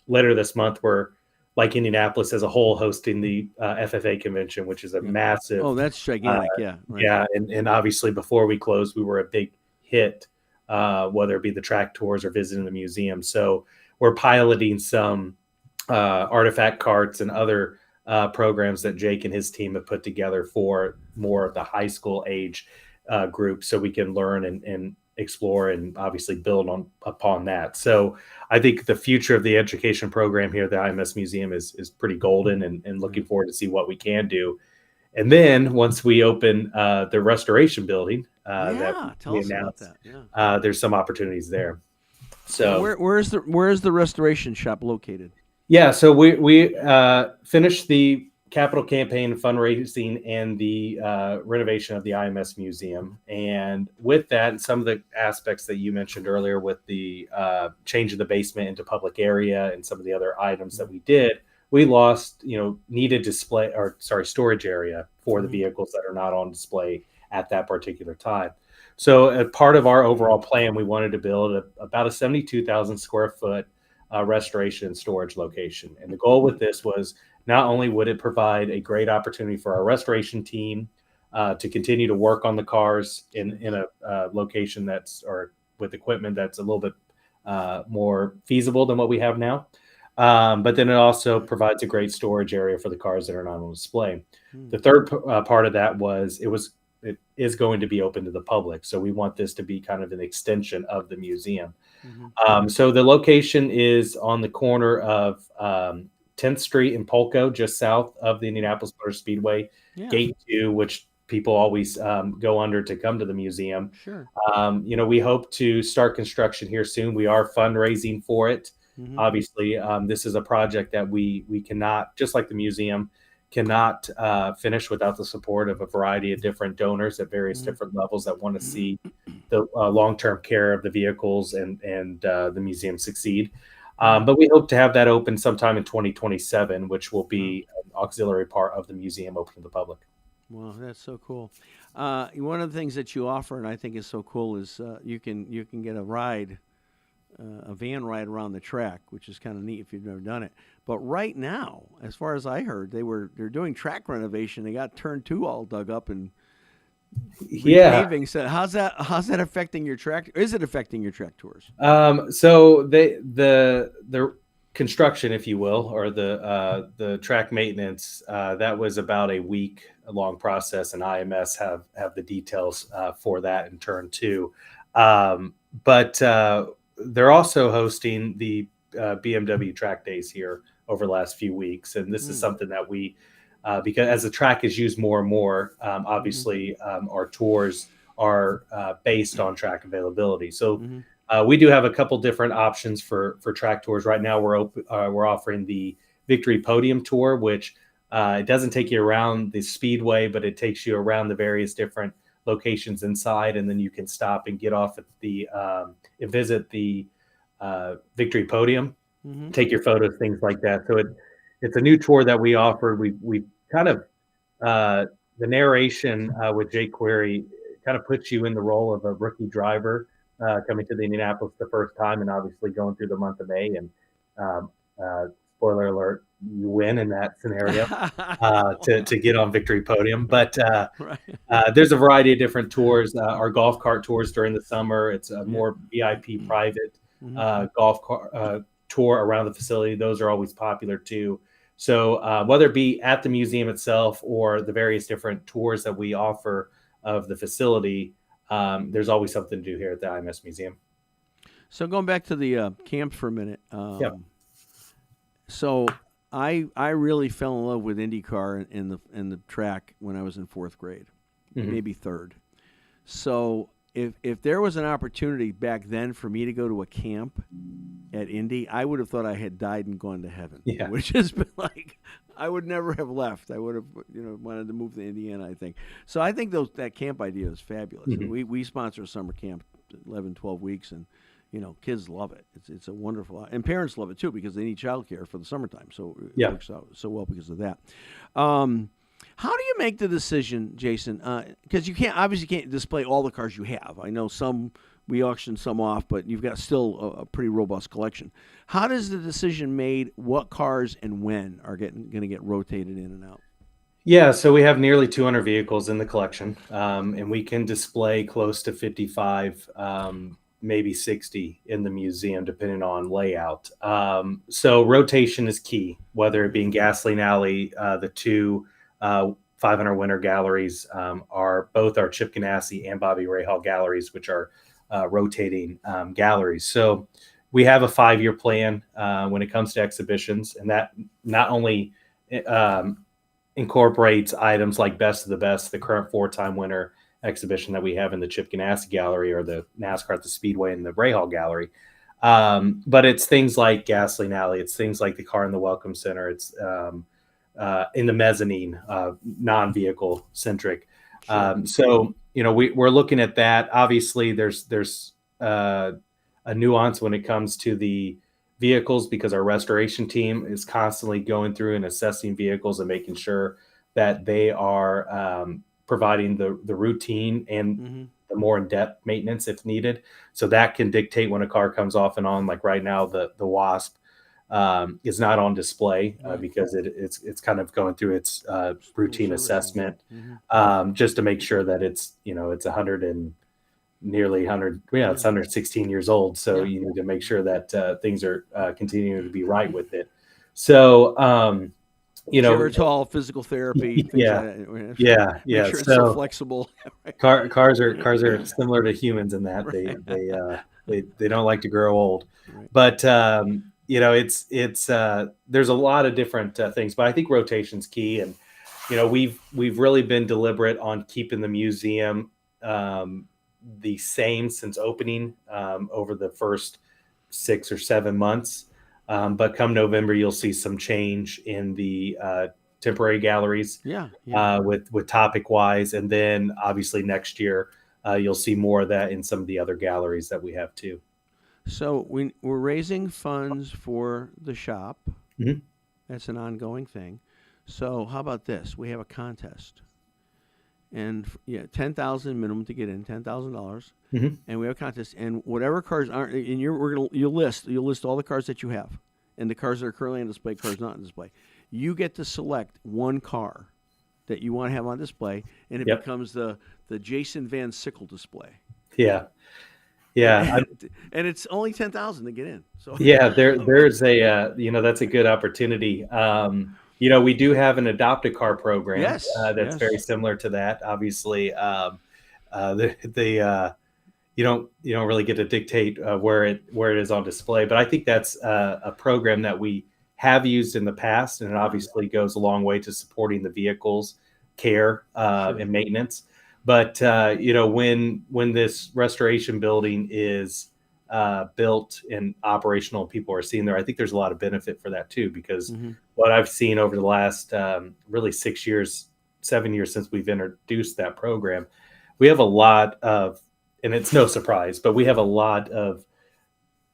Speaker 7: Later this month, we're, like Indianapolis as a whole, hosting the FFA convention, which is a massive.
Speaker 3: Oh, that's gigantic! Yeah, right.
Speaker 7: Yeah, and obviously before we closed, we were a big hit, whether it be the track tours or visiting the museum. So we're piloting some artifact carts and other programs that Jake and his team have put together for more of the high school age group, so we can learn and explore and obviously build upon that. So I think the future of the education program here at the IMS Museum is pretty golden, and looking forward to see what we can do. And then once we open the restoration building, that we announced, there's some opportunities there. So
Speaker 3: where's the restoration shop located?
Speaker 7: Yeah, so we finished the capital campaign fundraising and the renovation of the IMS Museum. And with that, and some of the aspects that you mentioned earlier with the change of the basement into public area and some of the other items that we did, we lost, needed storage area for the vehicles that are not on display at that particular time. So as part of our overall plan, we wanted to build about a 72,000 square foot restoration and storage location. And the goal with this was not only would it provide a great opportunity for our restoration team to continue to work on the cars in a location or with equipment that's a little bit more feasible than what we have now. But then it also provides a great storage area for the cars that are not on display. The third part of that was it is going to be open to the public. So we want this to be kind of an extension of the museum. So the location is on the corner of 10th Street and Polko, just south of the Indianapolis Motor Speedway, Gate 2, which people always go under to come to the museum.
Speaker 3: Sure.
Speaker 7: We hope to start construction here soon. We are fundraising for it. Obviously, this is a project that we cannot, just like the museum, cannot finish without the support of a variety of different donors at various different levels that want to see the long-term care of the vehicles and the museum succeed. But we hope to have that open sometime in 2027, which will be an auxiliary part of the museum open to the public.
Speaker 3: Wow, that's so cool. One of the things that you offer, and I think is so cool, is you can get a ride, a van ride around the track, which is kind of neat if you've never done it. But right now, as far as I heard, they're doing track renovation. They got turn 2 all dug up and repaving. So how's that affecting your track? Is it affecting your track tours?
Speaker 7: So the construction, if you will, or the track maintenance, that was about a week-long process, and IMS have the details for that in turn 2. But they're also hosting the BMW track days here over the last few weeks, and this is something that we because as the track is used more and more, obviously our tours are based on track availability. So we do have a couple different options for track tours. Right now we're offering the Victory Podium Tour, which it doesn't take you around the speedway, but it takes you around the various different locations inside, and then you can stop and get off at the and visit the Victory Podium, take your photos, things like that. So it's a new tour that we offered. We kind of the narration with Jake Query kind of puts you in the role of a rookie driver coming to the Indianapolis the first time, and obviously going through the month of May. And spoiler alert, you win in that scenario to get on Victory Podium. But there's a variety of different tours. Our golf cart tours during the summer. It's a more VIP private golf cart tour around the facility. Those are always popular too. So whether it be at the museum itself or the various different tours that we offer of the facility, there's always something to do here at the IMS Museum.
Speaker 3: So going back to the camp for a minute. So I really fell in love with IndyCar in the track when I was in 4th grade, maybe 3rd. So if there was an opportunity back then for me to go to a camp at Indy, I would have thought I had died and gone to heaven.
Speaker 7: Yeah.
Speaker 3: Which has been like, I would never have left. I would have, wanted to move to Indiana, I think. So I think that camp idea is fabulous.
Speaker 7: Mhm.
Speaker 3: We sponsor a summer camp, 11, 12 weeks, and kids love it. It's a wonderful, and parents love it too because they need childcare for the summertime. So it
Speaker 7: Yeah.
Speaker 3: works out so well because of that. How do you make the decision, Jason? Because you obviously can't display all the cars you have. I know we auction some off, but you've got still a pretty robust collection. How does the decision made what cars and when are going to get rotated in and out?
Speaker 7: Yeah, so we have nearly 200 vehicles in the collection, and we can display close to 55, maybe 60 in the museum, depending on layout. So rotation is key, whether it be in Gasoline Alley, the two 500 Winter galleries are both our Chip Ganassi and Bobby Rahal galleries, which are rotating galleries. So we have a 5-year plan when it comes to exhibitions, and that not only incorporates items like Best of the Best, the current 4-time winner exhibition that we have in the Chip Ganassi Gallery, or the NASCAR at the Speedway in the Rahal Gallery. But it's things like Gasoline Alley. It's things like the Car in the Welcome Center. It's in the mezzanine, non-vehicle centric.
Speaker 3: Sure.
Speaker 7: So, we're looking at that. Obviously, there's a nuance when it comes to the vehicles, because our restoration team is constantly going through and assessing vehicles and making sure that they are providing the routine and the more in-depth maintenance if needed. So that can dictate when a car comes off and on. Like right now, the Wasp is not on display because it's kind of going through its routine assessment just to make sure that it's 100 and nearly 100. Yeah, it's 116 years old. So you need to make sure that things are continuing to be right with it. So,
Speaker 3: Geritol, physical therapy. Things
Speaker 7: Yeah.
Speaker 3: like that.
Speaker 7: Yeah.
Speaker 3: Make sure it's so flexible.
Speaker 7: Cars are similar to humans in that they don't like to grow old, but it's there's a lot of different things, but I think rotation's key, and we've really been deliberate on keeping the museum the same since opening over the first 6 or 7 months. But come November, you'll see some change in the temporary galleries with topic wise. And then obviously next year, you'll see more of that in some of the other galleries that we have too.
Speaker 3: So we're raising funds for the shop.
Speaker 7: Mhm.
Speaker 3: That's an ongoing thing. So how about this? We have a contest. And $10,000 minimum to get in, $10,000, and we have a contest. And whatever cars aren't, and you'll list all the cars that you have, and the cars that are currently on display, cars not on display. You get to select one car that you want to have on display, and it becomes the Jason Van Sickle display.
Speaker 7: Yeah.
Speaker 3: And it's only $10,000 to get in. So
Speaker 7: there's a that's a good opportunity. We do have an adopt a car program that's very similar to that. Obviously, you don't really get to dictate where it is on display, but I think that's a program that we have used in the past, and it obviously goes a long way to supporting the vehicles care and maintenance. But when this restoration building is built and operational, people are seeing there, I think there's a lot of benefit for that too, because what I've seen over the last really 7 years since we've introduced that program, we have a lot of, and it's no surprise, but we have a lot of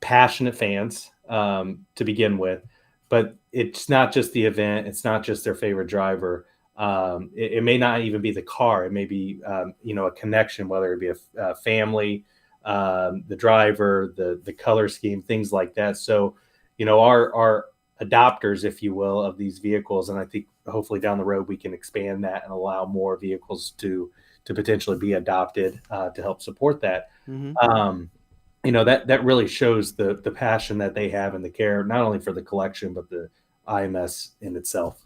Speaker 7: passionate fans to begin with. But it's not just the event, it's not just their favorite driver. It may not even be the car. It may be a connection, whether it be a family, the driver, the color scheme, things like that. So, our adopters, if you will, of these vehicles, and I think hopefully down the road we can expand that and allow more vehicles to potentially be adopted to help support that. That really shows the passion that they have and the care, not only for the collection but the IMS in itself.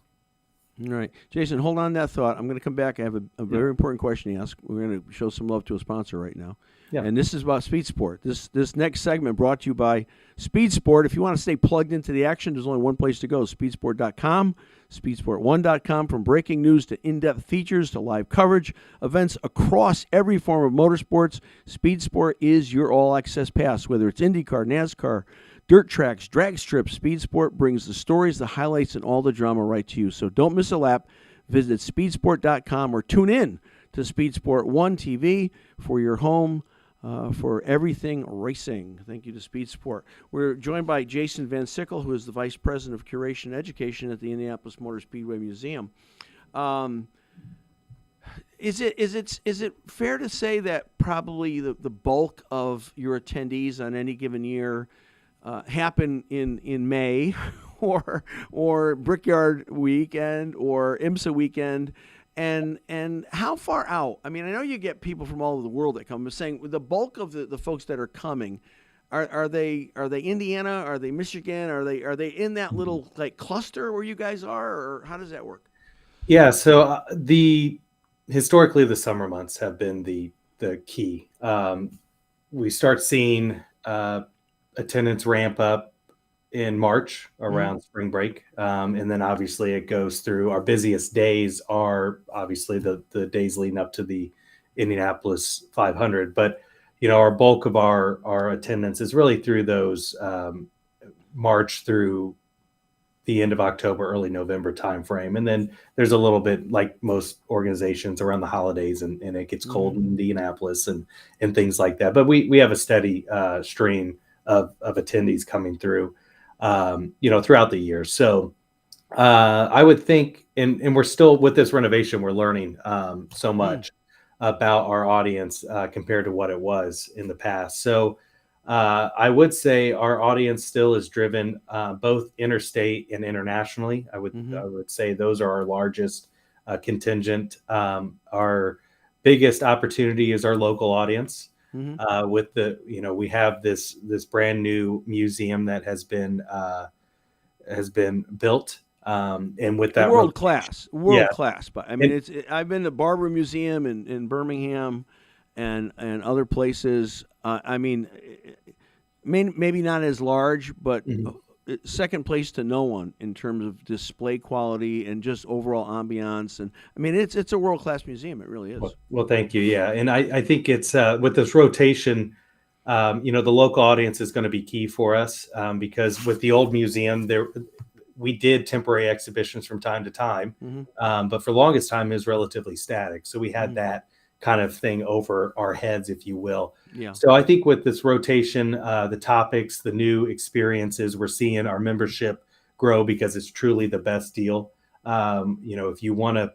Speaker 3: All right, Jason, hold on that thought. I'm going to come back. I have a very important question to ask. We're going to show some love to a sponsor right now.
Speaker 7: Yeah.
Speaker 3: And this is about Speed Sport. This next segment brought to you by Speed Sport. If you want to stay plugged into the action, there's only one place to go, speedsport.com, speedsport1.com. From breaking news to in-depth features to live coverage, events across every form of motorsports, Speed Sport is your all-access pass. Whether it's IndyCar, NASCAR, dirt tracks, drag strips, Speed Sport brings the stories, the highlights, and all the drama right to you. So don't miss a lap. Visit speedsport.com or tune in to Speed Sport 1 TV for your home for everything racing. Thank you to Speed Sport. We're joined by Jason Van Sickle, who is the Vice President of Curation and Education at the Indianapolis Motor Speedway Museum. Is it fair to say that probably the bulk of your attendees on any given year happen in May or Brickyard weekend or IMSA weekend? And how far out? I mean, I know you get people from all over the world that come. I'm saying the bulk of the folks that are coming, are they Indiana? Are they Michigan? Are they in that little like cluster where you guys are, or how does that work?
Speaker 7: Yeah. So historically the summer months have been the key. We start seeing attendance ramp up in March around spring break. And then obviously it goes through. Our busiest days are obviously the days leading up to the Indianapolis 500. But, our bulk of our attendance is really through those March through the end of October, early November timeframe. And then there's a little bit, like most organizations, around the holidays and it gets cold in Indianapolis and things like that. But we have a steady stream of attendees coming through. Throughout the year. So I would think, and we're still with this renovation, we're learning so much about our audience compared to what it was in the past. So I would say our audience still is driven both interstate and internationally. I would say those are our largest contingent. Our biggest opportunity is our local audience. With we have this brand new museum that has been built, and with that
Speaker 3: world class. But I mean, I've been to Barber Museum in Birmingham, and other places. I mean, maybe not as large, but second place to no one in terms of display quality and just overall ambiance. And I mean, it's a world-class museum. It really is.
Speaker 7: Well, thank you. Yeah. And I think it's with this rotation, the local audience is going to be key for us because with the old museum we did temporary exhibitions from time to time, but for the longest time it was relatively static. So we had that kind of thing over our heads, if you will.
Speaker 3: Yeah.
Speaker 7: So I think with this rotation, the topics, the new experiences, we're seeing our membership grow because it's truly the best deal. If you want to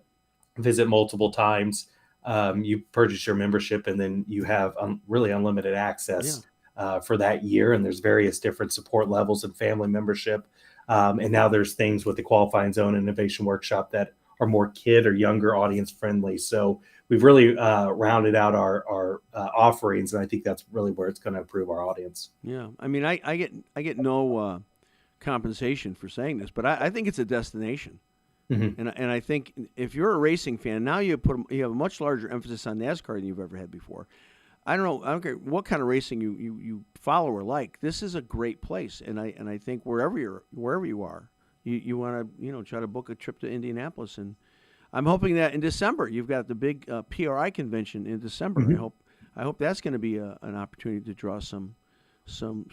Speaker 7: visit multiple times, you purchase your membership and then you have really unlimited access for that year. And there's various different support levels and family membership. And now there's things with the Qualifying Zone Innovation Workshop that are more kid or younger audience friendly. So we've really rounded out our offerings, and I think that's really where it's going to improve our audience.
Speaker 3: Yeah, I mean, I get no compensation for saying this, but I think it's a destination, and I think if you're a racing fan, now you have a much larger emphasis on NASCAR than you've ever had before. I don't care what kind of racing you follow or like. This is a great place, and I think wherever you are, you want to try to book a trip to Indianapolis. And I'm hoping that in December you've got the big PRI convention in December. I hope that's going to be an opportunity to draw some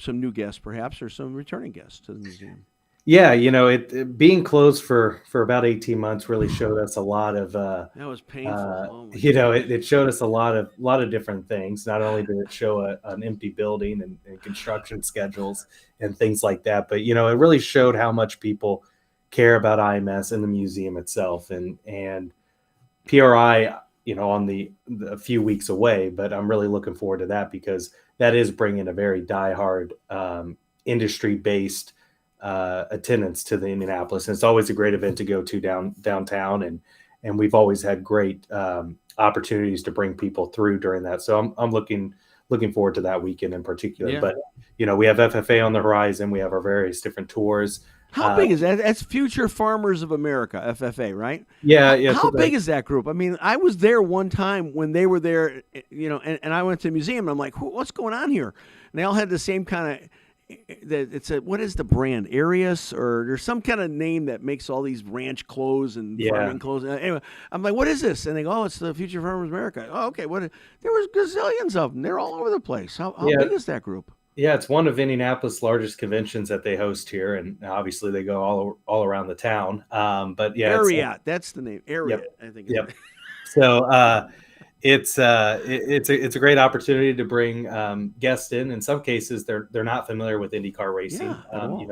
Speaker 3: new guests, perhaps, or some returning guests to the museum.
Speaker 7: Yeah, it being closed for about 18 months really showed us a lot of.
Speaker 3: That was painful.
Speaker 7: It showed us a lot of different things. Not only did it show an empty building and construction schedules and things like that, but it really showed how much people care about IMS and the museum itself. And PRI, on a few weeks away, but I'm really looking forward to that because that is bringing a very diehard industry-based attendance to the Indianapolis. And it's always a great event to go to downtown, and we've always had great opportunities to bring people through during that. So I'm looking forward to that weekend in particular. Yeah. But we have FFA on the horizon. We have our various different tours.
Speaker 3: How big is that? That's Future Farmers of America, FFA, right?
Speaker 7: Yeah, yeah.
Speaker 3: How big is that group? I mean, I was there one time when they were there, and I went to the museum, and I'm like, what's going on here? And they all had the same kind of. What is the brand? Arius, or there's some kind of name that makes all these ranch clothes and farming clothes. Anyway, I'm like, what is this? And they go, oh, it's the Future Farmers of America. Oh, okay. There was gazillions of them. They're all over the place. How big is that group?
Speaker 7: Yeah, it's one of Indianapolis' largest conventions that they host here, and obviously they go all around the town. But yeah,
Speaker 3: Ariat, that's the name. Ariat, I think.
Speaker 7: Yep. So it's a great opportunity to bring guests in. In some cases, they're not familiar with IndyCar racing.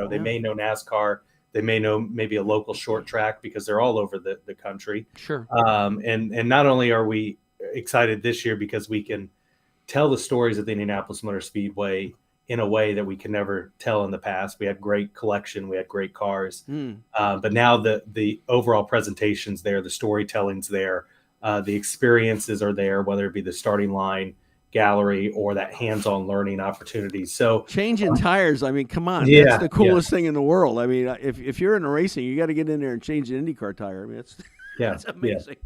Speaker 7: They may know NASCAR. They may know maybe a local short track because they're all over the country.
Speaker 3: Sure.
Speaker 7: And not only are we excited this year because we can tell the stories of the Indianapolis Motor Speedway in a way that we can never tell in the past. We had great collection. We had great cars. But now the overall presentation's there, the storytelling's there, the experiences are there, whether it be the starting line, gallery, or that hands-on learning opportunity. So
Speaker 3: changing tires, I mean, come on.
Speaker 7: Yeah,
Speaker 3: that's the coolest thing in the world. I mean, if you're in a racing, you got to get in there and change an IndyCar tire. I mean, that's amazing.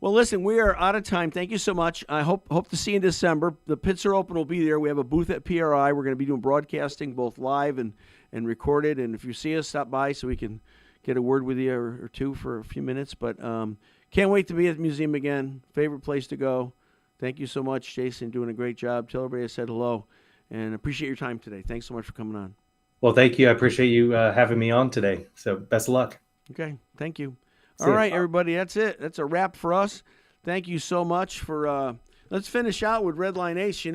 Speaker 3: Well, listen, we are out of time. Thank you so much. I hope to see you in December. The pits are open. We'll be there. We have a booth at PRI. We're going to be doing broadcasting both live and recorded. And if you see us, stop by so we can get a word with you or two for a few minutes. But can't wait to be at the museum again. Favorite place to go. Thank you so much, Jason. Doing a great job. Tell everybody I said hello. And appreciate your time today. Thanks so much for coming on.
Speaker 7: Well, thank you. I appreciate you having me on today. So best of luck.
Speaker 3: Okay. Thank you. All right, everybody, that's it. That's a wrap for us. Thank you so much for let's finish out with Redline Ace.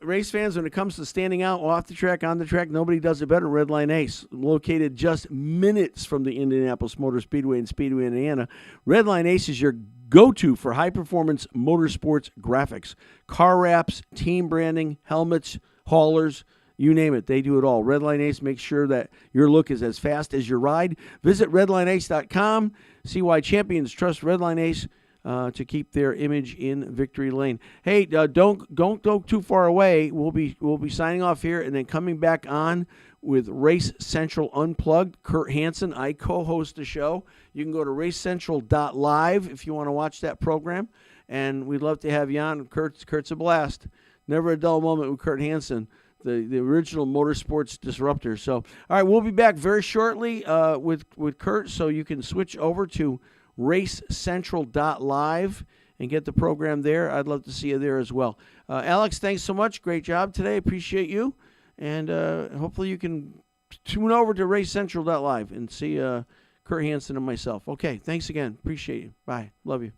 Speaker 3: Race fans, when it comes to standing out off the track, on the track, nobody does it better than Redline Ace. Located just minutes from the Indianapolis Motor Speedway in Speedway, Indiana, Redline Ace is your go-to for high-performance motorsports graphics, car wraps, team branding, helmets, haulers, you name it, they do it all. Redline Ace makes sure that your look is as fast as your ride. Visit redlineace.com. See why champions trust Redline Ace to keep their image in victory lane. Hey, don't go too far away. We'll be signing off here and then coming back on with Race Central Unplugged. Kurt Hansen, I co-host the show. You can go to racecentral.live if you want to watch that program, and we'd love to have you on. Kurt's a blast. Never a dull moment with Kurt Hansen, the original motorsports disruptor. So, all right, we'll be back very shortly with Kurt, so you can switch over to racecentral.live and get the program there. I'd love to see you there as well. Alex, thanks so much. Great job today. Appreciate you. And hopefully you can tune over to racecentral.live and see Kurt Hansen and myself. Okay, thanks again. Appreciate you. Bye. Love you.